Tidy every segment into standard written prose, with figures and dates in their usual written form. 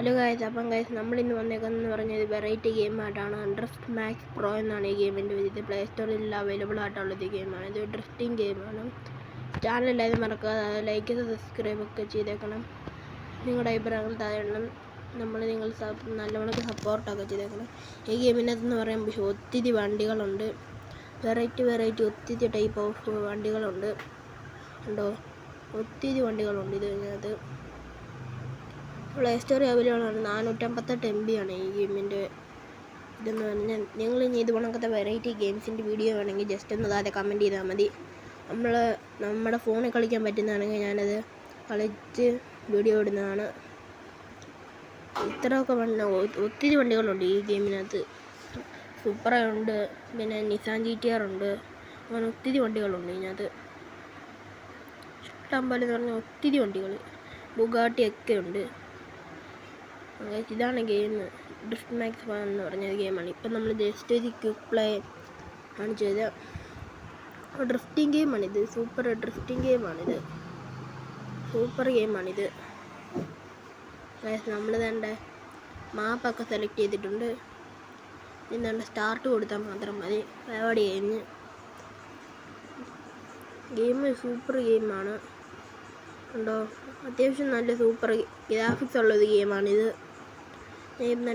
Hello guys, അപ്പം guys നമ്മളിന്ന് വന്നേക്കുന്നതെന്ന് പറഞ്ഞത് വെറൈറ്റി ഗെയിമായിട്ടാണ്. ഡ്രിഫ്റ്റ് മാക്സ് പ്രോ എന്നാണ് ഈ ഗെയിമിൻ്റെ ഇത്. പ്ലേ സ്റ്റോറിൽ അവൈലബിൾ ആയിട്ടുള്ളത് ഗെയിമാണ്. ഇത് ഡ്രിഫ്റ്റിംഗ് ഗെയിമാണ്. ചാനലില്ലാതെ മറക്കാതെ ലൈക്ക് സബ്സ്ക്രൈബ് ഒക്കെ ചെയ്തേക്കണം. നിങ്ങളുടെ അഭിപ്രായങ്ങൾ താഴെ നിങ്ങൾ നല്ലവണ്ണം സപ്പോർട്ടൊക്കെ ചെയ്തേക്കണം. ഈ ഗെയിമിനകത്തെന്ന് പറയുമ്പോൾ ഒത്തിരി വണ്ടികളുണ്ട്. വെറൈറ്റി ഒത്തിരി ടൈപ്പ് ഓഫ് വണ്ടികളുണ്ട്. ഉണ്ടോ, ഒത്തിരി വണ്ടികളുണ്ട് ഇതിനകത്ത്. പ്ലേ സ്റ്റോറിൽ അവൈലബിൾ ആണ്. 458 MB ആണ് ഈ ഗെയിമിൻ്റെ ഇതെന്ന് പറഞ്ഞാൽ. നിങ്ങൾ ഇനി ഇത് കണക്കത്തെ വെറൈറ്റി ഗെയിംസിൻ്റെ വീഡിയോ വേണമെങ്കിൽ ജസ്റ്റ് ഒന്ന് താഴെ കമൻറ്റ് ചെയ്താൽ മതി. നമ്മുടെ ഫോണിൽ കളിക്കാൻ പറ്റുന്നതാണെങ്കിൽ ഞാനത് കളിച്ച് വീഡിയോ ഇടുന്നതാണ്. ഇത്രയൊക്കെ ഒത്തിരി വണ്ടികളുണ്ട് ഈ ഗെയിമിനകത്ത്. സൂപ്പറുണ്ട്, പിന്നെ നിസാൻ GTR ഉണ്ട്, അങ്ങനെ ഒത്തിരി വണ്ടികളുണ്ട് ഇതിനകത്ത്. ഇഷ്ടം പോലെ എന്ന് പറഞ്ഞാൽ ഒത്തിരി വണ്ടികൾ, ബുഗാട്ടി ഒക്കെ ഉണ്ട്. ഇതാണ് ഗെയിം. ഡ്രിഫ്റ്റ് മാക്സ് പ്രോ എന്ന് പറഞ്ഞ ഗെയിമാണ്. ഇപ്പം നമ്മൾ ജസ്റ്റ് ഒരു ക്വിക്ക് പ്ലേ ആണ് ചെയ്തത്. ഡ്രിഫ്റ്റിംഗ് ഗെയിമാണിത്. സൂപ്പർ ഡ്രിഫ്റ്റിംഗ് ഗെയിമാണിത്. സൂപ്പർ ഗെയിമാണിത്. നമ്മൾ തന്നെ മാപ്പൊക്കെ സെലക്ട് ചെയ്തിട്ടുണ്ട്. ഇന്ന് സ്റ്റാർട്ട് കൊടുത്താൽ മാത്രം മതി, പരിപാടി കഴിഞ്ഞ്. ഗെയിം സൂപ്പർ ഗെയിമാണ്. ഉണ്ടോ, അത്യാവശ്യം നല്ല സൂപ്പർ ഗ്രാഫിക്സ് ഉള്ളൊരു ഗെയിമാണിത്.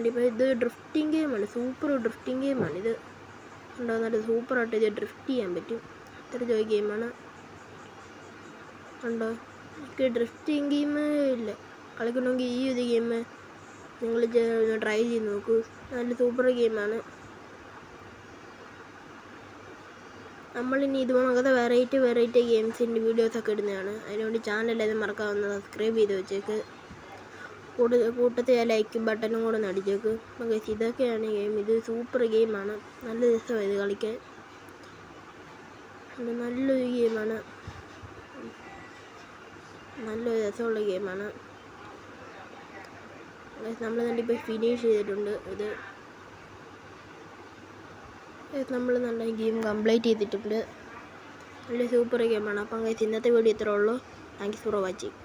ഇപ്പോൾ ഇത് ഡ്രിഫ്റ്റിംഗ് ഗെയിമാണ്. സൂപ്പർ ഡ്രിഫ്റ്റിംഗ് ഗെയിമാണിത്. ഉണ്ടോ, നല്ല സൂപ്പറായിട്ട് ഇത് ഡ്രിഫ്റ്റ് ചെയ്യാൻ പറ്റും. അത്ര ജോയ് ഗെയിമാണ്. ഉണ്ടോ, എനിക്ക് ഡ്രിഫ്റ്റിംഗ് ഗെയിം ഇല്ല കളിക്കണമെങ്കിൽ ഈ ഒരു ഗെയിം നിങ്ങൾ ട്രൈ ചെയ്ത് നോക്കൂ. നല്ല സൂപ്പർ ഗെയിമാണ്. നമ്മളിനി ഇതുപോലത്തെ വെറൈറ്റി ഗെയിംസിൻ്റെ വീഡിയോസൊക്കെ ഇടുന്നതാണ്. അതിനുവേണ്ടി ചാനൽ മറക്കാവുന്ന സബ്സ്ക്രൈബ് ചെയ്ത് വെച്ചേക്ക്. കൂട്ടത്തിൽ ലൈക്ക് ബട്ടണും കൂടെ ഒന്ന് അടിച്ചേക്ക്. അപ്പം ഗൈസ്, ഇതൊക്കെയാണ് ഗെയിം. ഇത് സൂപ്പർ ഗെയിമാണ്. നല്ല രസമാണ് ഇത് കളിക്കാൻ. നല്ലൊരു ഗെയിമാണ്. നല്ലൊരു രസമുള്ള ഗെയിമാണ്. നമ്മൾ ഇപ്പോൾ ഫിനിഷ് ചെയ്തിട്ടുണ്ട്. ഇത് നമ്മൾ നല്ല ഗെയിം കംപ്ലീറ്റ് ചെയ്തിട്ടുണ്ട്. നല്ല സൂപ്പർ ഗെയിമാണ്. അപ്പം ഗൈസ്, ഇന്നത്തെ വീഡിയോ ഇത്രേ ഉള്ളൂ. Thanks for watching.